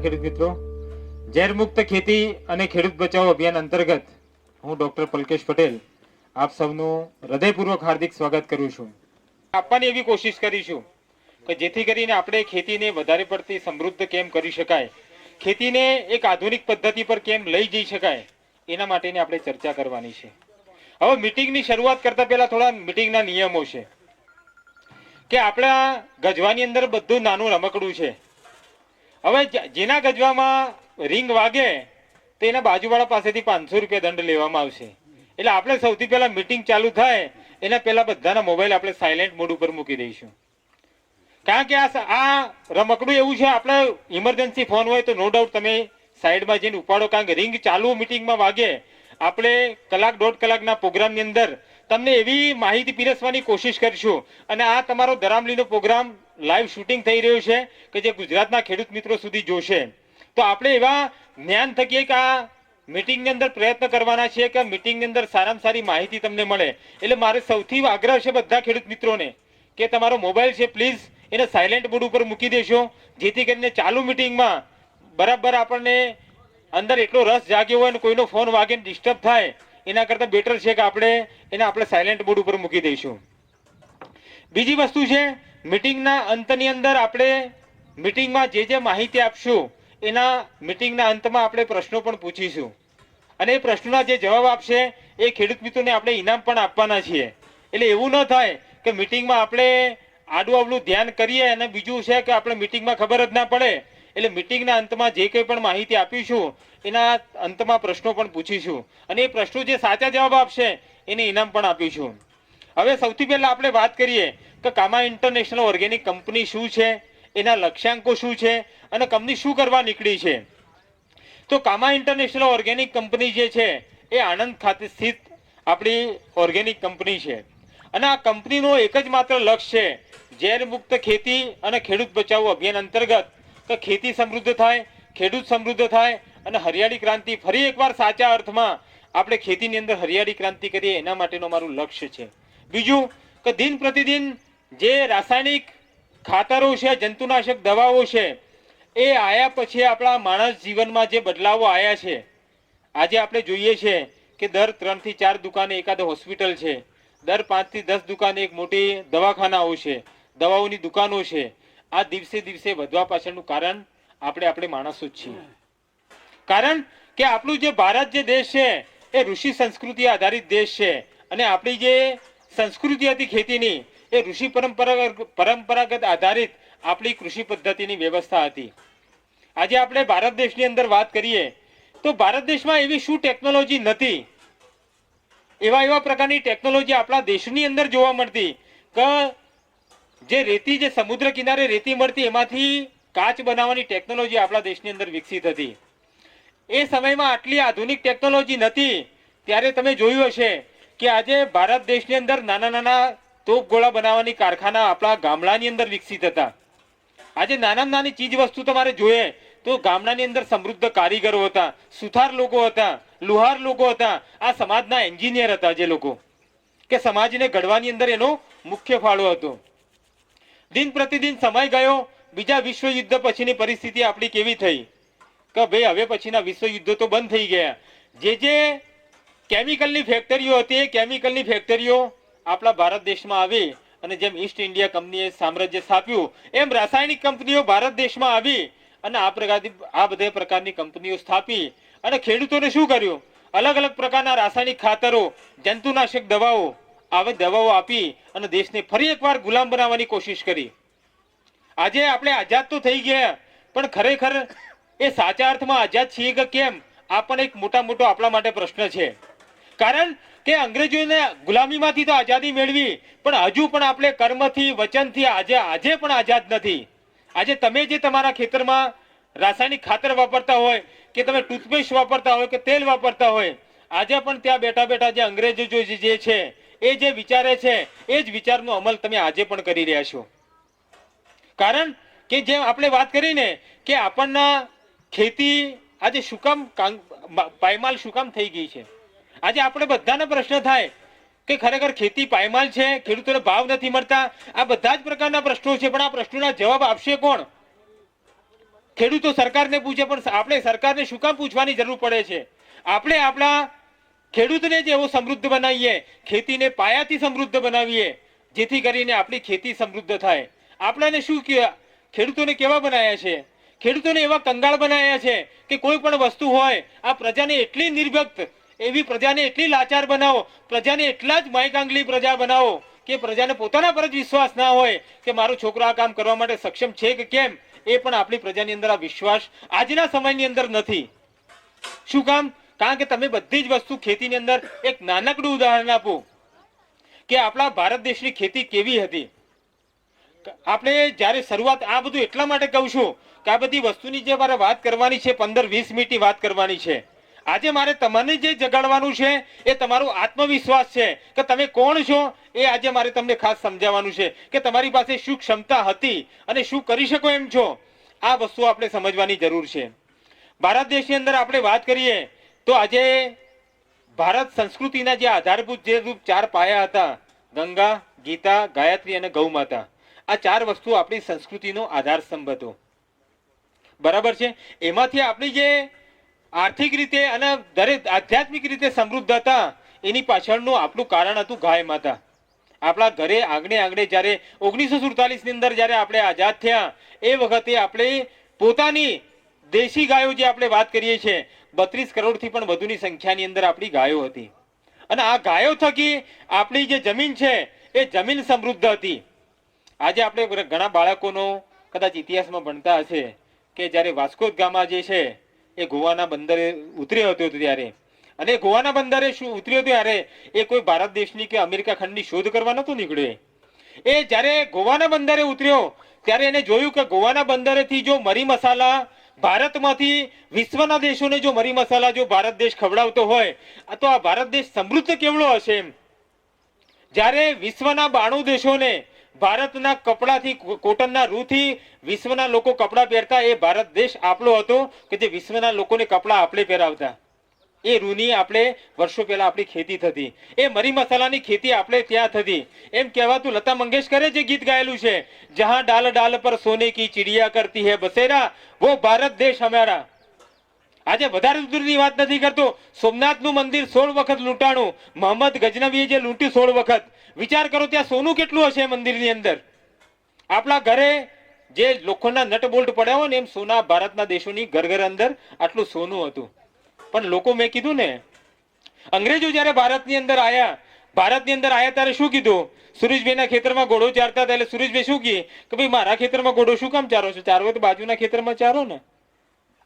ખેડૂત મિત્રો, ઝેર મુક્ત ખેતી અને ખેડૂત બચાવો અભિયાન અંતર્ગત હું ડોક્ટર પલકેશ પટેલ આપ સૌનું હૃદયપૂર્વક હાર્દિક સ્વાગત કરું છું. આપવાની એવી કોશિશ કરીશું કે જેથી કરીને આપણે ખેતીને વધારે પડતી સમૃદ્ધ કેમ કરી શકાય, ખેતીને એક આધુનિક પદ્ધતિ પર કેમ લઈ જઈ શકાય, એના માટેની આપણે ચર્ચા કરવાની છે. હવે મીટિંગની શરૂઆત કરતા પહેલા થોડા મીટિંગના નિયમો છે કે આપણા ગજવાની અંદર બધું નાનું રમકડું છે. હવે જેના ગજવામાં રિંગ વાગે તો એના બાજુવાળા પાસેથી 500 રૂપિયા દંડ લેવામાં આવશે. એટલે આપણે સૌથી પહેલા મીટિંગ ચાલુ થાય એના પહેલા બધાના મોબાઈલ આપણે સાયલેન્ટ મોડ ઉપર મૂકી દઈશું. કારણ કે આ રમકડું એવું છે, આપણે ઇમરજન્સી ફોન હોય તો નો ડાઉટ તમે સાઈડમાં જઈને ઉપાડો. કારણ કે રિંગ ચાલુ મીટિંગમાં વાગે આપણે કલાક દોઢ કલાકના પ્રોગ્રામની અંદર તમને એવી માહિતી પીરસવાની કોશિશ કરશું. અને આ તમારો દરામલીનો પ્રોગ્રામ લાઈવ શૂટિંગ થઈ રહ્યું છે કે જે ગુજરાતના ખેડૂત મિત્રો સુધી જોશે. તો આપણે એવા જ્ઞાન થકીએ કે આ મીટિંગની અંદર પ્રયત્ન કરવાના છે કે મીટિંગની અંદર સારામાં સારી માહિતી તમને મળે. એટલે મારે સૌથી આગ્રહ છે બધા ખેડૂત મિત્રોને કે તમારો મોબાઈલ છે પ્લીઝ એને સાયલેન્ટ મોડ ઉપર મૂકી દેશો, જેથી કરીને ચાલુ મીટિંગમાં બરાબર આપણને અંદર એટલો રસ જાગ્યો હોય અને કોઈનો ફોન વાગે ડિસ્ટર્બ થાય એના કરતાં બેટર છે કે આપણે સાયલેન્ટ મોડ ઉપર મૂકી દઈશું. બીજી વસ્તુ છે, મીટિંગના અંતની અંદર આપણે મીટિંગમાં જે માહિતી આપશું એના મીટિંગના અંતમાં આપણે પ્રશ્નો પણ પૂછીશું અને એ પ્રશ્નોના જે જવાબ આપશે એ ખેડૂત મિત્રોને આપણે ઇનામ પણ આપવાના છીએ. એટલે એવું ન થાય કે મીટિંગમાં આપણે આડું અવળું ધ્યાન કરીએ અને બીજું છે કે આપણે મીટિંગમાં ખબર જ ના પડે. એટલે મીટિંગના અંતમાં જે કંઈ પણ માહિતી આપીશું એના અંતમાં પ્રશ્નો પણ પૂછીશું અને એ પ્રશ્નો જે સાચા જવાબ આપશે એને ઇનામ પણ આપીશું. હવે સૌથી પહેલા આપણે વાત કરીએ કે કામા ઇન્ટરનેશનલ ઓર્ગેનિક કંપની શું છે, એના લક્ષ્યાંકો શું છે અને કંપની શું કરવા નીકળી છે. તો કામા ઇન્ટરનેશનલ ઓર્ગેનિક કંપની જે છે એ આણંદ ખાતે સ્થિત આપણી ઓર્ગેનિક કંપની છે અને આ કંપનીનો એક જ માત્ર લક્ષ્ય છે ઝેર મુક્ત ખેતી અને ખેડૂત બચાવો અભિયાન અંતર્ગત કે ખેતી સમૃદ્ધ થાય, ખેડૂત સમૃદ્ધ થાય અને હરિયાળી ક્રાંતિ ફરી એકવાર સાચા અર્થમાં આપણે ખેતીની અંદર હરિયાળી ક્રાંતિ કરીએ, એના માટેનું મારું લક્ષ્ય છે. બીજું કે દિન પ્રતિદિન જે રાસાયણિક ખાતરો છે, જંતુનાશક દવાઓ છે, એ આયા પછી આપણા માણસ જીવનમાં જે બદલાવો આવ્યા છે, આજે આપણે જોઈએ છે કે દર 3 થી 4 દુકાને એકાદ હોસ્પિટલ છે, દર 5 થી 10 દુકાને એક મોટી દવાખાનાઓ છે, દવાઓની દુકાનો છે. આ દિવસે દિવસે વધવા પાછળનું કારણ આપણે માણસો જ છીએ. કારણ કે આપણું જે ભારત જે દેશ છે એ ઋષિ સંસ્કૃતિ આધારિત દેશ છે અને આપણી જે સંસ્કૃતિ હતી ખેતીની એ ઋષિ પરંપરાગત આધારિત આપણી કૃષિ પદ્ધતિની વ્યવસ્થા હતી. આજે આપણે ભારત દેશની અંદર વાત કરીએ તો ભારત દેશમાં એવી શું ટેકનોલોજી નથી, એવા પ્રકારની ટેકનોલોજી આપણા દેશની અંદર જોવા મળતી કે જે રેતી, જે સમુદ્ર કિનારે રેતી મળતી એમાંથી કાચ બનાવવાની ટેકનોલોજી આપણા દેશની અંદર વિકસિત હતી. એ સમયમાં આટલી આધુનિક ટેકનોલોજી નથી. ત્યારે તમે જોયું હશે કે આજે ભારત દેશની અંદર નાના નાના તોપ ગોળા બનાવવાની કારખાના આપણા ગામડાની અંદર વિકસિત હતા. આજે નાનામાં નાની ચીજ વસ્તુ તમારે જોઈએ તો ગામડાની અંદર સમૃદ્ધ કારીગરો હતા, સુથાર લોકો હતા, લુહાર લોકો હતા, આ સમાજના એન્જિનિયર હતા, જે લોકો કે સમાજને ઘડવાની અંદર એનો મુખ્ય ફાળો હતો. દિન પ્રતિદિન સમય ગયો, બીજા વિશ્વ યુદ્ધ પછીની પરિસ્થિતિ આપણી કેવી થઈ કે ભાઈ હવે પછીના વિશ્વ યુદ્ધો તો બંધ થઈ ગયા. જે કેમિકલની ફેક્ટરીઓ હતી એ કેમિકલની ફેક્ટરીઓ આપણા ભારત દેશમાં આવી અને જેમ ઈસ્ટ ઇન્ડિયા કંપનીએ સામ્રાજ્ય સ્થાપ્યું એમ રાસાયણિક કંપનીઓ ભારત દેશમાં આવી અને આ બધા પ્રકારની કંપનીઓ સ્થાપી અને ખેડૂતોને શું કર્યું, અલગ અલગ પ્રકારના રાસાયણિક ખાતરો, જંતુનાશક દવાઓ, આવી દવાઓ આપી અને દેશને ફરી એકવાર ગુલામ બનાવવાની કોશિશ કરી. આજે આપણે આઝાદ તો થઈ ગયા પણ ખરેખર એ સાચા અર્થમાં આઝાદ છીએ કે કેમ, આ પણ એક મોટો આપણા માટે પ્રશ્ન છે. કારણ કે અંગ્રેજોને ગુલામીમાંથી તો આઝાદી મેળવી, પણ હજુ પણ આપણે કર્મથી વચનથી આજે પણ આઝાદ નથી. આજે તમે જે તમારા ખેતરમાં રાસાયણિક ખાતર વાપરતા હોય કે તમે ટૂથપેસ્ટ વાપરતા હોય કે તેલ વાપરતા હોય, આજે પણ ત્યાં બેઠા બેઠા જે અંગ્રેજો જે છે એ જે વિચારે છે એ જ વિચારનો અમલ તમે આજે પણ કરી રહ્યા છો. કારણ કે જેમ આપણે વાત કરીને કે આપણના ખેતી આજે શું કામ પાયમાલ શું કામ થઈ ગઈ છે. આજે આપણે બધાને પ્રશ્ન થાય કે ખરેખર ખેતી પાયમાલ છે, ખેડૂતોને ભાવ નથી મળતા, આ બધા જ પ્રકારના પ્રશ્નો છે. પણ આ પ્રશ્નોના જવાબ આપશે કોણ? ખેડૂતો સરકારને પૂછે, પણ આપણે સરકારને શું કામ પૂછવાની જરૂર પડે છે? આપણે આપણા ખેડૂતને જ એવો સમૃદ્ધ બનાવીએ, ખેતીને પાયાથી સમૃદ્ધ બનાવીએ, જેથી કરીને આપણી ખેતી સમૃદ્ધ થાય. આપણને શું ખેડૂતોને કેવા બનાવ્યા છે? ખેડૂતોને એવા કંગાળ બનાવ્યા છે કે કોઈ પણ વસ્તુ હોય આ પ્રજાને એટલી નિર્ભક્ત, એવી પ્રજાને એટલી લાચાર બનાવો, પ્રજાને એટલા જ માયકાંગલી પ્રજા બનાવો કે પ્રજાને પોતાના પર જ વિશ્વાસ ના હોય કે મારો છોકરો આ કામ કરવા માટે સક્ષમ છે કે કેમ. એ પણ આપણી પ્રજાની અંદર આ વિશ્વાસ આજના સમયની અંદર નથી. શું કામ? કારણ કે તમે બધી જ વસ્તુ ખેતીની અંદર એક નાનકડું ઉદાહરણ આપો કે આપણા ભારત દેશની ખેતી કેવી હતી. આપણે જ્યારે શરૂઆત, આ બધું એટલા માટે કહું છું કે આ બધી વસ્તુની જે મારે વાત કરવાની છે 15-20 મિનિટની વાત કરવાની છે. આજે મારે તમને જે જગાડવાનું છે એ તમારો આત્મવિશ્વાસ છે કે તમે કોણ છો, એ આજે મારે તમને ખાસ સમજાવવાનું છે કે તમારી પાસે શું ક્ષમતા હતી અને શું કરી શકો એમ છો. આ વસ્તુ આપણે સમજવાની જરૂર છે. ભારત દેશની અંદર આપણે વાત કરીએ તો આજે ભારત સંસ્કૃતિના જે આધારભૂત જે 4 પાયા હતા, ગંગા, ગીતા, ગાયત્રી અને ગૌ માતા, આ 4 વસ્તુ આપણી સંસ્કૃતિનો આધારસ્તંભ હતો. બરાબર છે. એમાંથી આપણી જે આર્થિક રીતે અને દરેક આધ્યાત્મિક રીતે સમૃદ્ધ હતા એની પાછળનું આપણું કારણ હતું ગાય માતા. આપણા ઘરે આંગણે જ્યારે 1947 ની અંદર જ્યારે આપણે આઝાદ થયા એ વખતે આપણે પોતાની દેશી ગાયો જે આપણે વાત કરીએ છીએ 32 કરોડથી પણ વધુની સંખ્યાની અંદર આપણી ગાયો હતી. અને આ ગાયો થકી આપણી જે જમીન છે એ જમીન સમૃદ્ધ હતી. આજે આપણે ઘણા બાળકોનો કદાચ ઇતિહાસમાં ભણતા હશે કે જ્યારે વાસ્કો દ ગામા જે છે એ ગોવાના બંદરે ઉતર્યો હતો ત્યારે, અને ગોવાના બંદરે શું ઉતર્યો ત્યારે એ કોઈ ભારત દેશની કે અમેરિકા ખંડની શોધ કરવા નતો નીકળ્યો. એ જ્યારે ગોવાના બંદરે ઉતર્યો ત્યારે એને જોયું કે ગોવાના બંદરેથી જો મરી મસાલા ભારતમાંથી વિશ્વના દેશોને જો મરી મસાલા જો ભારત દેશ ખવડાવતો હોય તો આ ભારત દેશ સમૃદ્ધ કેવડો હશે એમ. જ્યારે વિશ્વના 92 દેશોને ભારતના કપડાથી, કોટનના રૂથી વિશ્વના લોકો કપડા પહેરતા, એ ભારત દેશ આપણો હતો કે જે વિશ્વના લોકોને કપડા આપણે પહેરાવતા. એ રૂની આપણે વર્ષો પહેલા આપણી ખેતી થતી, એ મરી મસાલાની ખેતી આપણે ત્યાં થતી. એમ કહેવાતું, લતા મંગેશકરે જે ગીત ગાયેલું છે, જહાં ડાલ ડાલ પર સોને કી ચિડિયા કરતી હૈ બસેરા, વો ભારત દેશ હમારા. આજે વધારે દૂરની વાત નથી કરતો, સોમનાથનું મંદિર 16 વખત લૂંટાણું, મોહમ્મદ ગજનવીએ જે લૂંટ્યું 16 વખત. વિચાર કરો ત્યાં સોનું કેટલું હશે મંદિરની અંદર. આપણા ઘરે જે લોખંડના નટ બોલ્ટ પડ્યા હોય ને એમ સોના ભારતના દેશોની ઘર અંદર આટલું સોનું હતું. પણ લોકો, મેં કીધું ને, અંગ્રેજો જ્યારે ભારતની અંદર આયા ત્યારે શું કીધું? સુરેશભાઈના ખેતરમાં ઘોડો ચારતા હતા એટલે સુરેશભાઈ શું કહે કે ભાઈ મારા ખેતરમાં ઘોડો શું કામ ચારો છો? ચારવો તો બાજુના ખેતરમાં ચારો ને.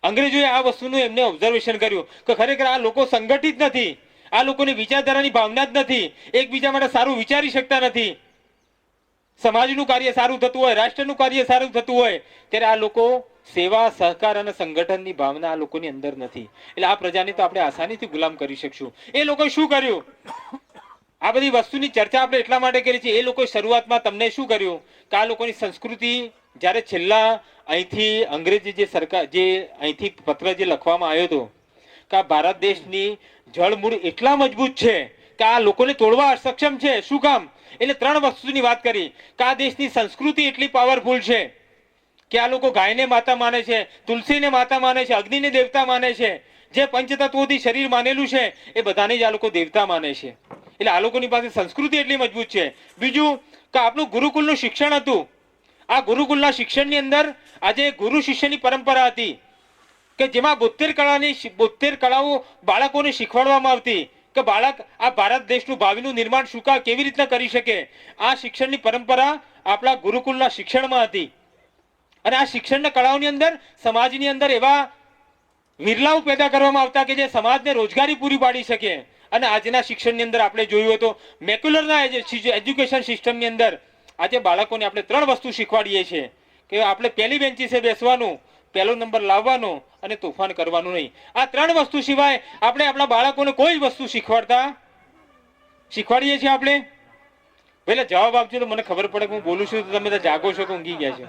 અંગ્રેજોએ આ વસ્તુનું એમને ઓબ્ઝર્વેશન કર્યું કે ખરેખર આ લોકો સંગઠિત નથી, આ લોકોની વિચારધારાની ભાવના જ નથી, એકબીજા માટે સારું વિચારી શકતા નથી. સમાજનું કાર્ય સારું થતું હોય, રાષ્ટ્રનું કાર્ય સારું થતું હોય ત્યારે આ લોકો સેવા, સહકાર અને સંગઠનની ભાવના આ લોકોની અંદર નથી. એટલે આ પ્રજાને તો આપણે આસાનીથી ગુલામ કરી શકશું. એ લોકોએ શું કર્યું? આ બધી વસ્તુની ચર્ચા આપણે એટલા માટે કરી છે. એ લોકોએ શરૂઆતમાં તમને શું કર્યું કે આ લોકોની સંસ્કૃતિ જ્યારે છેલ્લા અહીંથી અંગ્રેજી જે સરકાર જે અહીંથી પત્ર જે લખવામાં આવ્યો હતો કે આ ભારત દેશની જળમૂળ એટલા મજબૂત છે કે આ લોકોને તોડવા અસક્ષમ છે. શું કામ? એટલે 3 વસ્તુની વાત કરી કે આ દેશની સંસ્કૃતિ એટલી પાવરફુલ છે કે આ લોકો ગાયને માતા માને છે, તુલસીને માતા માને છે, અગ્નિને દેવતા માને છે, જે પંચતત્વોથી શરીર માનેલું છે એ બધાને જ આ લોકો દેવતા માને છે. એટલે આ લોકોની પાસે સંસ્કૃતિ એટલી મજબૂત છે. બીજું કે આપણું ગુરુકુલનું શિક્ષણ હતું. આ ગુરુકુલના શિક્ષણની અંદર આજે ગુરુ શિષ્યની પરંપરા હતી કે જેમાં 72 કળાઓ બાળકોને શીખવાડવામાં આવતી કે બાળક આ ભારત દેશનું ભાવિનું નિર્માણ કેવી રીતના કરી શકે. આ શિક્ષણની પરંપરા આપણા ગુરુકુલના શિક્ષણમાં હતી. અને આ શિક્ષણના કળાઓની અંદર સમાજની અંદર એવા વિરલાઓ પેદા કરવામાં આવતા કે જે સમાજને રોજગારી પૂરી પાડી શકે. અને આજના શિક્ષણની અંદર આપણે જોયું હોય તો મેક્યુલરના એજ્યુકેશન સિસ્ટમની અંદર આજે બાળકોને આપણે 3 વસ્તુ શીખવાડીએ છીએ કે આપણે પહેલી બેન્ચીસે બેસવાનું, પહેલો નંબર લાવવાનો અને તોફાન કરવાનું નહીં. આ 3 વસ્તુ સિવાય આપણે આપણા બાળકોને કોઈ વસ્તુ શીખવાડીએ છીએ આપણે? પહેલા જવાબ આપજો તો મને ખબર પડે કે હું બોલું છું તો તમે તો જાગો છો કે ઊંઘી ગયા છો.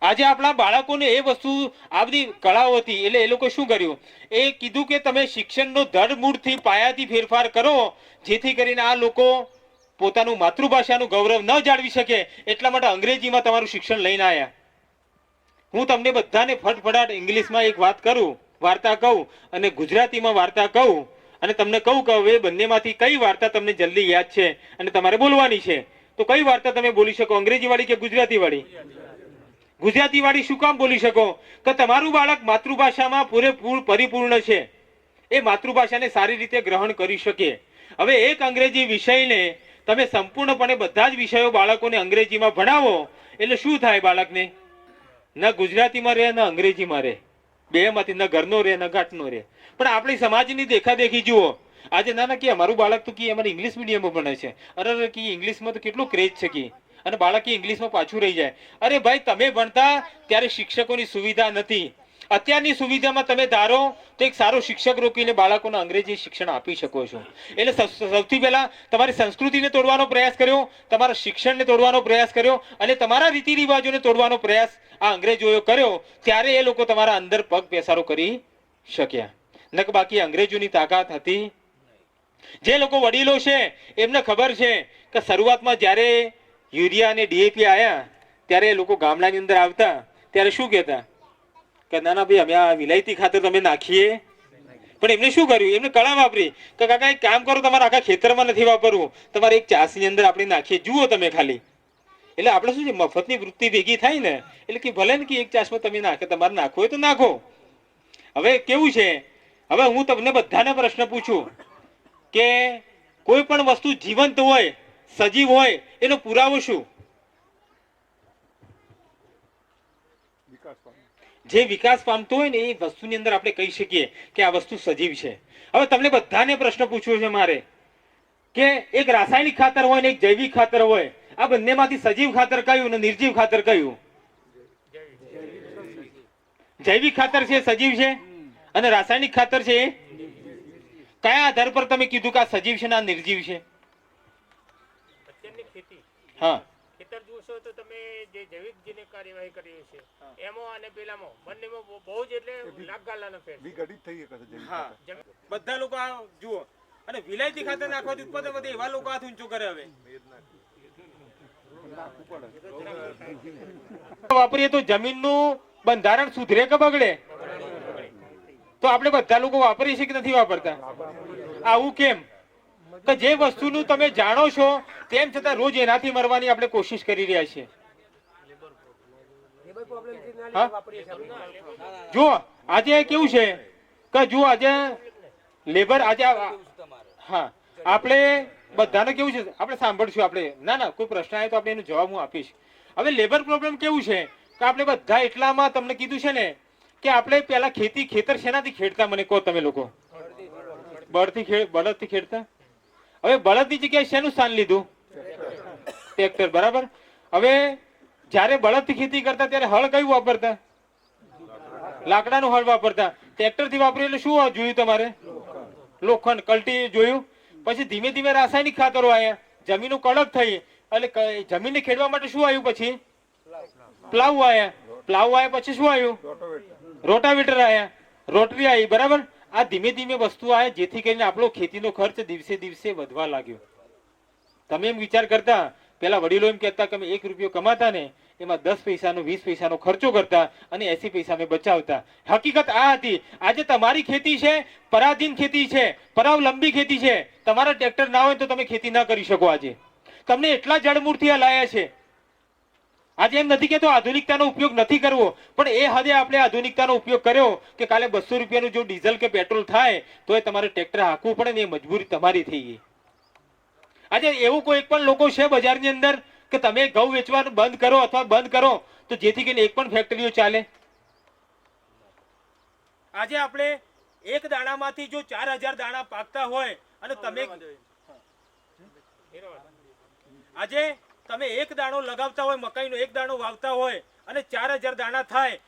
આજે આપણા બાળકોને એ વસ્તુ આ બધી કળાઓ હતી એટલે એ લોકો શું કર્યું? એ કીધું કે તમે શિક્ષણનો ધડમૂળથી પાયાથી ફેરફાર કરો જેથી કરીને આ લોકો પોતાનું માતૃભાષાનું ગૌરવ ન જાળવી શકે. એટલા માટે અંગ્રેજીમાં તમારું શિક્ષણ લઈને આવ્યા. હું તમને બધાને ફટફટાટ ઇંગ્લિશમાં એક વાત કરું, વાર્તા કહું અને ગુજરાતીમાં વાર્તા કહું અને તમને કહું કે હવે બંનેમાંથી કઈ વાર્તા તમને જલ્દી યાદ છે અને તમારે બોલવાની છે. તો કઈ વાર્તા તમે બોલી શકો, અંગ્રેજી વાળી કે ગુજરાતી વાળી? ગુજરાતી વાળી શું કામ બોલી શકો? કે તમારું બાળક માતૃભાષામાં પરિપૂર્ણ છે, એ માતૃભાષાને સારી રીતે ગ્રહણ કરી શકે. હવે એક અંગ્રેજી વિષયને તમે સંપૂર્ણપણે બધા જ વિષયો બાળકોને અંગ્રેજીમાં ભણાવો એટલે શું થાય? બાળકને ન ગુજરાતીમાં રહે ન અંગ્રેજીમાં રહે, બેમાંથી ન ઘરનો રહે ન ઘાટનો રહે. પણ આપણી સમાજની દેખાદેખી જુઓ. આજે ના કે અમારું બાળક તો અમારે ઇંગ્લિશ મીડિયમમાં ભણે છે, અરે કે ઇંગ્લિશમાં તો કેટલો ક્રેઝ છે કે, અને બાળક ઇંગ્લિશમાં પાછું રહી જાય. અરે ભાઈ, તમે ભણતા ત્યારે શિક્ષકોની સુવિધા નથી. અત્યારની સુવિધામાં તમે ધારો તો એક સારો શિક્ષક રોકીને બાળકોને અંગ્રેજી શિક્ષણ આપી શકો છો. એટલે સૌથી પહેલા તમારી સંસ્કૃતિને તોડવાનો પ્રયાસ કર્યો, તમારા શિક્ષણને તોડવાનો પ્રયાસ કર્યો અને તમારા રીતિ રિવાજોને તોડવાનો પ્રયાસ આ અંગ્રેજોએ કર્યો. ત્યારે એ લોકો તમારા અંદર પગ પેસારો કરી શક્યા. નક બાકી અંગ્રેજોની તાકાત હતી. જે લોકો વડીલો છે એમને ખબર છે કે શરૂઆતમાં જ્યારે યુરિયા અને ડીએપી આવ્યા ત્યારે એ લોકો ગામડાની અંદર આવતા ત્યારે શું કહેતા કે ના ભાઈ અમે આ વિલાયતી ખાતર તમે નાખીએ. પણ એમને શું કર્યું? એમને કળા વાપરી કે કાકા એક કામ કરો, તમારા આખા ખેતરમાં નથી વાપરવું, તમારે એક ચાસની અંદર આપણે નાખીએ, જુઓ તમે ખાલી. એટલે આપણે શું છે, મફતની વૃત્તિ ભેગી થાય ને એટલે કે ભલે ને કે એક ચાસમાં તમે નાખે, તમારે નાખવો હોય તો નાખો. હવે કેવું છે, હવે હું તમને બધાને પ્રશ્ન પૂછું કે કોઈ પણ વસ્તુ જીવંત હોય, સજીવ હોય, એનો પુરાવો શું? જે વિકાસ પામતો હોય ને એ વસ્તુની અંદર આપણે કહી શકીએ કે આ વસ્તુ સજીવ છે. હવે તમને બધાને પ્રશ્ન પૂછવો છે મારે કે એક રાસાયણિક ખાતર હોય ને એક જૈવિક ખાતર હોય, આ બંનેમાંથી સજીવ ખાતર કયું અને નિર્જીવ ખાતર કયું? જૈવિક ખાતર છે સજીવ છે અને રાસાયણિક ખાતર છે કયા આધાર પર તમે કીધું કે આ સજીવ છે ને આ નિર્જીવ છે? હા, ખેતર જોશો તો તમે જે જૈવિક જેને કાર્યવાહી કરી છે એમાં અને પેલામાં બંનેમાં બહુ જ એટલે નાકગાલાનો ફેર વિઘટિત થઈ શકે છે. હા, બધા લોકો આ જુઓ અને વિલાયતી ખાતર નાખવાથી ઉત્પાદન વધે એવા લોકો હાથ ઊંચો કરે. હવે વાપરીએ તો જમીનનું બંધારણ સુધરે કે બગડે? તો આપણે બધા લોકો વાપરીએ છીએ કે નથી વાપરતા? આવું કેમ? કે જે વસ્તુનું તમે જાણો છો તેમ છતાં રોજ એનાથી મરવાની આપણે કોશિશ કરી રહ્યા છીએ. જુઓ આજે કેવું છે કે જુઓ આજે લેબર આજે હા આપણે બધાને કેવું છે, આપણે સાંભળશું. આપણે ના કોઈ પ્રશ્ન આવે તો આપણે એનો જવાબ હું આપીશ. હવે લેબર પ્રોબ્લેમ કેવું છે કે આપણે બધા એટલામાં તમને કીધું છે ને કે આપણે પેલા ખેતર શેનાથી ખેડતા? મને કહો તમે લોકો. બળદથી ખેડતા. હવે બળદની જગ્યાએ શેનું સ્થાન લીધું? ટ્રેક્ટર. બરાબર. હવે જ્યારે બળદથી ખેતી કરતા ત્યારે હળ કયું વાપરતા? લાકડાનું હળ વાપરતા. ટ્રેક્ટરથી વાપર્યું એટલે શું જોયું તમારે? લોખંડ, કલ્ટી જોયું. પછી ધીમે ધીમે રાસાયણિક ખાતરો આવ્યા, જમીનો કડક થઈ એટલે જમીનને ખેડવા માટે શું આવ્યું? પછી પ્લાવ આવ્યા. પ્લાવ આવ્યા પછી શું આવ્યું? રોટાવેટર આવ્યા, રોટરી આવી. બરાબર. આ ધીમે ધીમે વસ્તુ આવે જેથી કરીને આપણો ખેતીનો ખર્ચ દિવસે દિવસે વધવા લાગ્યો. તમે એમ વિચાર કરતા, પેલા વડીલો એમ કહેતા કે અમે 1 રૂપિયો કમાતા ને એમાં 10 પૈસાનો 20 પૈસાનો ખર્ચો કરતા અને 80 પૈસા અમે બચાવતા. હકીકત આ હતી. આજે તમારી ખેતી છે પરાધીન ખેતી છે, પરાવલંબી ખેતી છે. તમારા ટ્રેક્ટર ના હોય તો તમે ખેતી ના કરી શકો. આજે તમને એટલા જડમૂળથી હલાયા છે. આજે એમ નથી કેતો આધુનિકતાનો ઉપયોગ નથી કરવો, પણ એ હદે આપણે આધુનિકતાનો ઉપયોગ કર્યો કે કાલે 200 રૂપિયાનું જો ડીઝલ કે પેટ્રોલ થાય તો એ તમારે ટ્રેક્ટર હાંકવું પડે ને એ મજબૂરી તમારી થઈ ગઈ. આજે એવું કોઈ પણ લોકો છે બજારની અંદર કે તમે ઘઉં વેચવાનું બંધ કરો અથવા બંધ કરો તો જેથી કરીને એક પણ ફેક્ટરીઓ ચાલે? આજે આપણે એક દાણામાંથી જો 4000 દાણા પાકતા હોય અને તમે આજે તમે એક દાણો લગાવતા હોય, મકાઈનો એક દાણો વાવતા હોય અને 4000 દાણા થાય,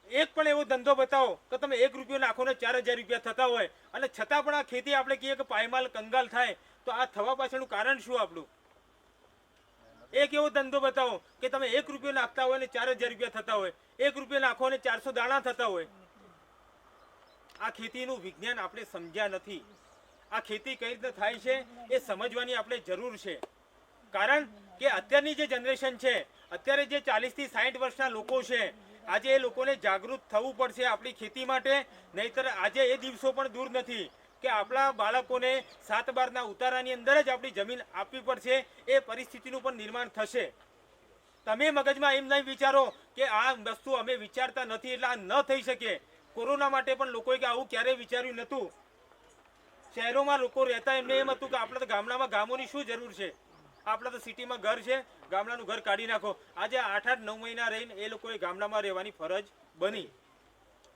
એક પણ એવો ધંધો બતાવો કે તમે 1 રૂપિયો નાખો ને 4000 રૂપિયા થતા હોય અને છતાં પણ આ ખેતી આપણે કહીએ કે પાયમાલ કંગાલ થાય, તો આ થવા પાછળનું કારણ શું આપણું? એક એવો ધંધો બતાવો કે તમે 1 રૂપિયો નાખતા હોય ને 4000 રૂપિયા થતા હોય, 1 રૂપિયો નાખો ને 400 દાણા થતા હોય. આ ખેતીનું વિજ્ઞાન આપણે સમજ્યા નથી. આ ખેતી કઈ રીતે થાય છે એ સમજવાની આપણે જરૂર છે. કારણ કે અત્યારની જે જનરેશન છે, અત્યારે જે 40 થી 60 વર્ષના લોકો છે, આજે એ લોકોને જાગૃત થવું પડશે આપણી ખેતી માટે. નહીતર આજે એ દિવસો પણ દૂર નથી કે આપણા બાળકોને 7/12ના ઉતારાની અંદર જ આપણી જમીન આપવી પડશે. એ પરિસ્થિતિનું પણ નિર્માણ થશે. તમે મગજમાં એમ નહીં વિચારો કે આ વસ્તુ અમે વિચારતા નથી એટલે આ ન થઈ શકે. કોરોના માટે પણ લોકોએ કે આવું ક્યારેય વિચાર્યું નહોતું. શહેરોમાં લોકો રહેતા એમને એમ હતું કે આપણે તો ગામડામાં ગામોની શું જરૂર છે, આપણે તો સિટીમાં ઘર છે, ગામડાનું ઘર કાઢી નાખો. આજે 8-8-9 મહિના રહીને એ લોકોએ ગામડામાં રહેવાની ફરજ બની.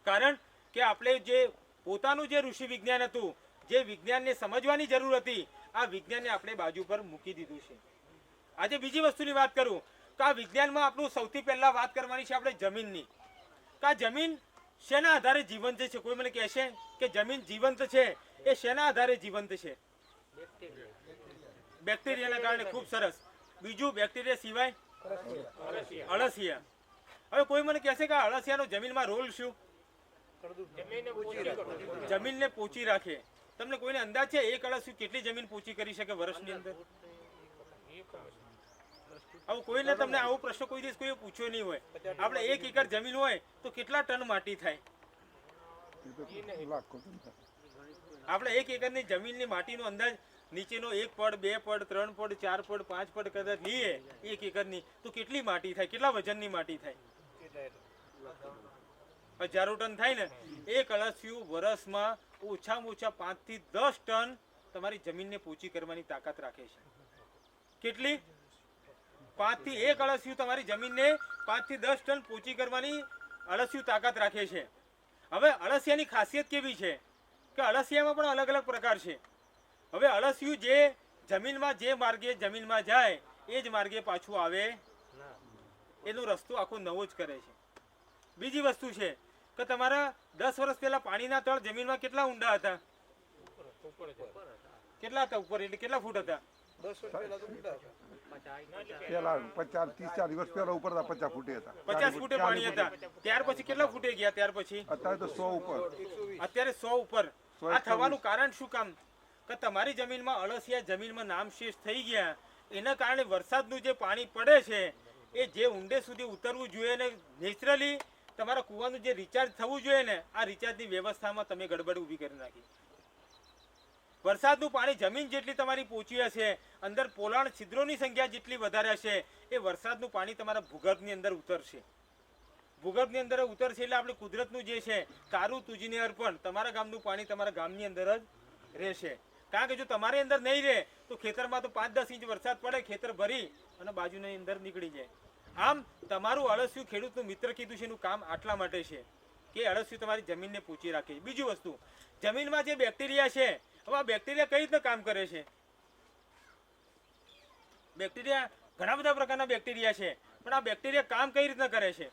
કારણ કે આપણે જે પોતાનું જે ઋષિ વિજ્ઞાન હતું, જે વિજ્ઞાનને સમજવાની જરૂર હતી, આ વિજ્ઞાનને આપણે બાજુ પર મૂકી દીધું છે. આજે બીજી વસ્તુની વાત કરું તો આ વિજ્ઞાનમાં આપણું સૌથી પહેલા વાત કરવાની છે આપણે જમીનની. કે આ જમીન શેના આધારે જીવંત છે? કોઈ મને કહેશે કે જમીન જીવંત છે, એ શેના આધારે જીવંત છે? બેક્ટેરિયાના કારણે. ખૂબ સરસ. બીજું બેક્ટેરિયા સિવાય અળસિયા. હવે કોઈ મને કહેશે કે અળસિયાનો જમીનમાં રોલ શું? જમીનને પોચી રાખે. તમને કોઈને અંદાજ છે એક અળસિયું કેટલી જમીન પોચી કરી શકે વર્ષની અંદર? હવે કોઈને તમને આવો પ્રશ્ન કોઈ દિવસ કોઈ પૂછ્યો નહીં હોય. આપણે 1 એકર જમીન હોય તો કેટલા ટન માટી થાય? આપણે 1 એકરની જમીનની માટીનો અંદાજ નીચેનો 1 પડ, 2 પડ, 3 પડ, 4 પડ, 5 પડ કદાચ લઈએ 1 એકરની તો કેટલી માટી થાય? કેટલા વજનની માટી થાય? હજારો ટન થાય ને. એક અળસિયું વર્ષમાં ઓછામાં ઓછા 5 થી 10 ટન તમારી જમીનને પોચી કરવાની તાકાત રાખે છે. કેટલી? 5 થી 1 અળસિયું તમારી જમીનને 5 થી 10 ટન પોચી કરવાની અળસિયું તાકાત રાખે છે. હવે અળસિયાની ખાસિયત કેવી છે કે અળસિયામાં પણ અલગ અલગ પ્રકાર છે. હવે અળસિયું જે જમીનમાં જે માર્ગે જમીનમાં જાય એ જ માર્ગે પાછું આવે, એનો રસ્તો આખો નવો જ કરે છે. બીજી વસ્તુ છે કે તમારા 10 વર્ષ પહેલા પાણીના તળ જમીનમાં કેટલા ઊંડા હતા? કેટલા હતા ઉપર? એટલે કેટલા ફૂટ હતા? 10 વર્ષ પહેલા તો મોટા હતા. પેલા 50-30-40 વર્ષ પહેલા ઉપર હતા, 50 ફૂટે હતા. 50 ફૂટે પાણી હતા. ત્યાર પછી કેટલા ફૂટે ગયા? ત્યાર પછી અત્યારે તો 100 ઉપર. અત્યારે 100 ઉપર. આ થવાનું કારણ શું કામ? કે તમારી જમીનમાં અળસિયા જમીનમાં નામશેષ થઈ ગયા. એના કારણે વરસાદનું જે પાણી પડે છે એ જે ઊંડે સુધી ઉતરવું જોઈએ ને નેચરલી તમારા કૂવાનું જે રિચાર્જ થવું જોઈએ ને, આ રિચાર્જની વ્યવસ્થામાં તમે ગડબડ ઊભી કરી નાખી. વરસાદનું પાણી જમીન જેટલી તમારી પહોંચી હશે, અંદર પોલાણ છિદ્રોની સંખ્યા જેટલી વધારે હશે, એ વરસાદનું પાણી તમારા ભૂગર્ભની અંદર ઉતરશે. ભૂગર્ભની અંદર ઉતરશે એટલે આપણે કુદરતનું જે છે તારું તુજીને અર્પણ, તમારા ગામનું પાણી તમારા ગામની અંદર જ રહેશે. કારણ કે જો તમારી અંદર નહીં રહે તો ખેતરમાં તો 5-10 ઇંચ વરસાદ પડે, ખેતર ભરી અને બાજુની અંદર નીકળી જાય. આમ તમારું અળસિયું ખેડૂતનું મિત્ર કીધું છે એનું કામ આટલા માટે છે કે અળસિયું તમારી જમીનને પૂછી રાખે છે. બીજી વસ્તુ, જમીનમાં જે બેક્ટેરિયા છે, હવે આ બેક્ટેરિયા કઈ રીતે કામ કરે છે? બેક્ટેરિયા ઘણા બધા પ્રકારના બેક્ટેરિયા છે, પણ આ બેક્ટેરિયા કામ કઈ રીતે કરે છે?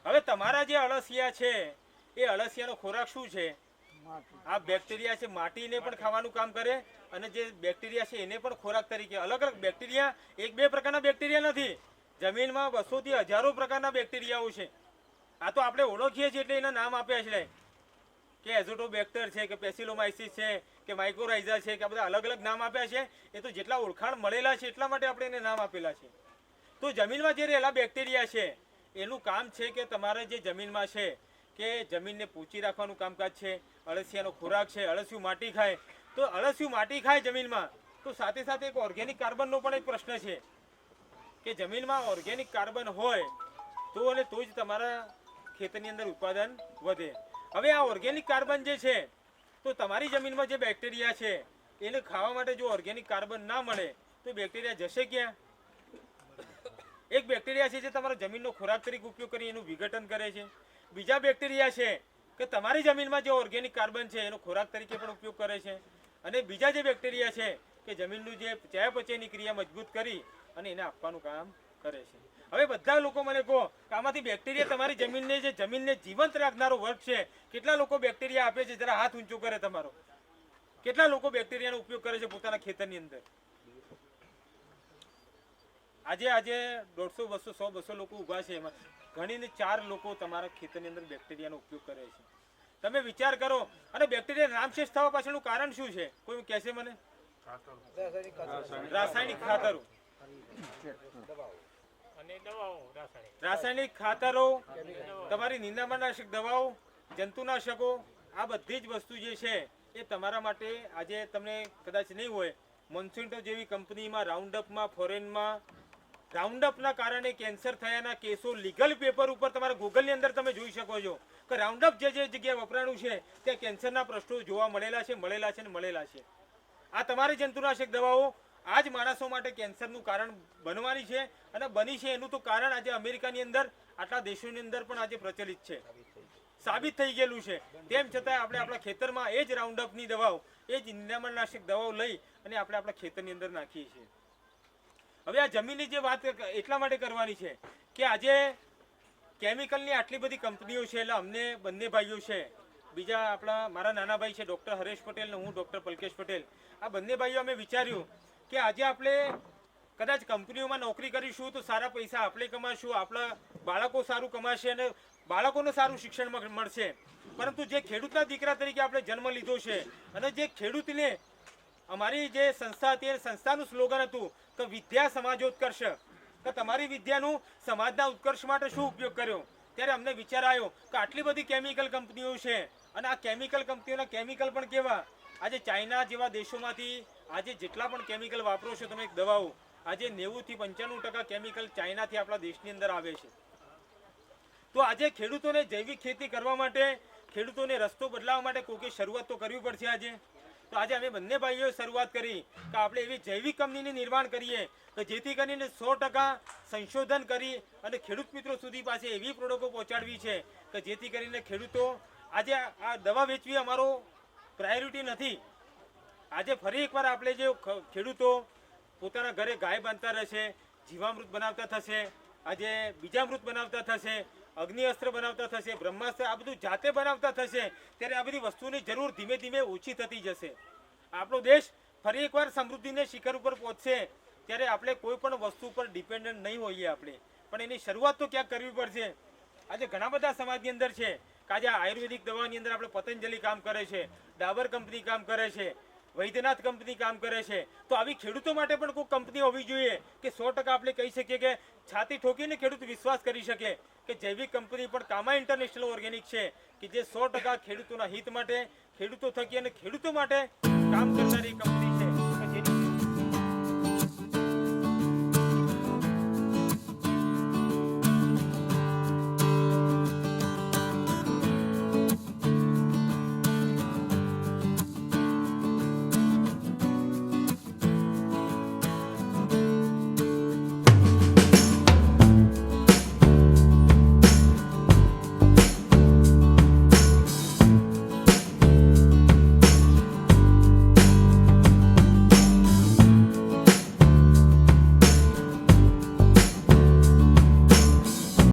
હવે તમારા જે અળસિયા છે એ અળસિયાનો ખોરાક શું છે? આ બેક્ટેરિયા છે. માટીને પણ ખાવાનું કામ કરે અને જે બેક્ટેરિયા છે એને પણ ખોરાક તરીકે. અલગ અલગ બેક્ટેરિયા, 1-2 પ્રકારના બેક્ટેરિયા નથી. જમીનમાં 200 થી 1000 પ્રકારના બેક્ટેરિયાઓ છે. આ તો આપણે ઓળખીએ છીએ એટલે એના નામ આપ્યા છે કે એઝોટોબેક્ટર છે, કે પેસિલોમાઇસિસ છે, કે માઇકોરાઇઝા છે, કે આ બધા અલગ અલગ નામ આપ્યા છે. એ તો જેટલા ઓળખાણ મળેલા છે એટલા માટે આપણે એને નામ આપેલા છે. તો જમીનમાં જે રહેલા બેક્ટેરિયા છે એનું કામ છે કે તમારે જે જમીનમાં છે કે જમીનને પૂછી રાખવાનું કામકાજ છે. અળસિયાનો ખોરાક છે. અળસિયું માટી ખાય તો અળસિયું માટી ખાય જમીનમાં, તો સાથે સાથે એક ઓર્ગેનિક કાર્બનનો પણ એક પ્રશ્ન છે કે જમીનમાં ઓર્ગેનિક કાર્બન હોય તો અને તો જ તમારા ખેતરની અંદર ઉત્પાદન વધે. હવે આ ઓર્ગેનિક કાર્બન જે છે તો તમારી જમીનમાં જે બેક્ટેરિયા છે એને ખાવા માટે જો ઓર્ગેનિક કાર્બન ના મળે તો બેક્ટેરિયા જશે ક્યાં? એક બેક્ટેરિયા છે જે તમારા જમીનનો ખોરાક તરીકે ઉપયોગ કરી એનું વિઘટન કરે છે. બીજા બેક્ટેરિયા છે કે તમારી જમીનમાં જે ઓર્ગેનિક કાર્બન છે એનો ખોરાક તરીકે પણ ઉપયોગ કરે છે. અને બીજા જે બેક્ટેરિયા છે કે જમીનનું જે ચયાપચયની ક્રિયા મજબૂત કરી અને એને આપવાનું કામ કરે છે. હવે બધા લોકો મને કહો કે આમાંથી બેક્ટેરિયા તમારી જમીનને જીવંત રાખનારો વર્ગ છે. કેટલા લોકો બેક્ટેરિયા આપે છે? જરા હાથ ઊંચો કરે તમારો. કેટલા લોકો બેક્ટેરિયાનો ઉપયોગ કરે છે પોતાના ખેતરની અંદર? આજે 150, 200, 100, 200 લોકો ઊભા છે, એમાં ગણીને 4 લોકો તમારા ખેતરની અંદર બેક્ટેરિયાનો ઉપયોગ કરે છે. તમે વિચાર કરો. અને બેક્ટેરિયા નામશેષ થવા પાછળનું કારણ શું છે? કોઈ કહેશે મને? રાસાયણિક ખાતરો. અને દવાઓ રાસાયણિક ખાતરો, તમારી નિંદામણનાશક દવાઓ, જંતુનાશકો, આ બધી જ વસ્તુ જે છે એ તમારા માટે આજે તમને કદાચ નહીં હોય. મોન્સેન્ટો જેવી કંપનીમાં રાઉન્ડઅપમાં ફોરેનમાં રાઉન્ડઅપના કારણે કેન્સર થયાના કેસો લીગલ પેપર ઉપર તમારા ગૂગલની અંદર તમે જોઈ શકો છો કે રાઉન્ડઅપ જે જગ્યાએ વપરાણું છે ત્યાં કેન્સરના પ્રશ્નો જોવા મળેલા છે. આ તમારી જંતુનાશક દવાઓ આ જ માણસો માટે કેન્સરનું કારણ બનવાની છે અને બની છે. એનું તો કારણ આજે અમેરિકાની અંદર, આટલા દેશોની અંદર પણ આજે પ્રચલિત છે, સાબિત થઈ ગયેલું છે. તેમ છતાં આપણે આપણા ખેતરમાં એ જ રાઉન્ડઅપની દવાઓ, એ જ નિંદામણનાશક દવાઓ લઈ અને આપણે આપણા ખેતરની અંદર નાખીએ છીએ. હવે આ જમીનની જે વાત એટલા માટે કરવાની છે કે આજે કેમિકલની આટલી બધી કંપનીઓ છે. એટલે અમને બંને ભાઈઓ છે, બીજા આપણા મારા નાના ભાઈ છે ડૉક્ટર હરેશ પટેલ ને હું ડૉક્ટર પલકેશ પટેલ, આ બંને ભાઈઓ અમે વિચાર્યું કે આજે આપણે કદાચ કંપનીઓમાં નોકરી કરીશું તો સારા પૈસા આપણે કમાશું, આપણા બાળકો સારું કમાશે અને બાળકોને સારું શિક્ષણ મળશે. પરંતુ જે ખેડૂતના દીકરા તરીકે આપણે જન્મ લીધો છે અને જે ખેડૂતને અમારી જે સંસ્થા હતી એ સંસ્થાનું સ્લોગન હતું કે વિદ્યા સમાજોત્કર્ષ, કે તમારી વિદ્યાનું સમાજના ઉત્કર્ષ માટે શું ઉપયોગ કર્યો. ત્યારે અમને વિચાર આવ્યો કે આટલી બધી કેમિકલ કંપનીઓ છે અને આ કેમિકલ કંપનીઓના કેમિકલ પણ કેવા, આજે ચાઇના જેવા દેશોમાંથી આજે જેટલા પણ કેમિકલ વાપરો છો તમે દવાઓ, આજે 90 થી 95% કેમિકલ ચાઇનાથી આપણા દેશની અંદર આવે છે. તો આજે ખેડૂતોને જૈવિક ખેતી કરવા માટે, ખેડૂતોને રસ્તો બદલાવવા માટે કોઈકે શરૂઆત તો કરવી પડશે. તો આજે અમે બંને ભાઈઓએ શરૂઆત કરી કે આપણે એવી જૈવિક કંપનીનું નિર્માણ કરીએ કે જેથી કરીને 100% સંશોધન કરી અને ખેડૂત મિત્રો સુધી પાસે એવી પ્રોડક્ટો પહોંચાડવી છે કે જેથી કરીને ખેડૂતો, આજે આ દવા વેચવી અમારો પ્રાયોરિટી નથી. આજે ફરી એકવાર આપણે જે ખેડૂતો પોતાના ઘરે ગાય બાંધતા રહેશે, જીવામૃત બનાવતા થશે, આજે બીજામૃત બનાવતા થશે, અગ્નિ અસ્ત્ર બનાવતા થશે, બ્રહ્માસ્ત્ર, આ બધું જાતે બનાવતા થશે, ત્યારે આ બધી વસ્તુની જરૂર ધીમે ધીમે ઓછી થતી જશે. આપણો દેશ ફરી એકવાર સમૃદ્ધિને શિખર ઉપર પહોંચશે ત્યારે આપણે કોઈ પણ વસ્તુ પર ડિપેન્ડન્ટ નહીં હોઈએ આપણે, પણ એની શરૂઆત તો ક્યાંક કરવી પડશે. આજે ઘણા બધા સમાજની અંદર છે કે આજે આયુર્વેદિક દવાની અંદર આપણે પતંજલિ કામ કરે છે, ડાબર કંપની કામ કરે છે, વૈદ્યનાથ કંપની કામ કરે છે. તો આવી ખેડૂતો માટે પણ કોઈ કંપની હોવી જોઈએ કે 100% આપણે કહી શકીએ કે છાતી ઠોકીને ખેડૂત વિશ્વાસ કરી શકે કે જૈવિક કંપની પણ કામા ઇન્ટરનેશનલ ઓર્ગેનિક છે કે જે 100% ખેડૂતોના હિત માટે, ખેડૂતો થકી અને ખેડૂતો માટે કામ કરનારી કંપની છે.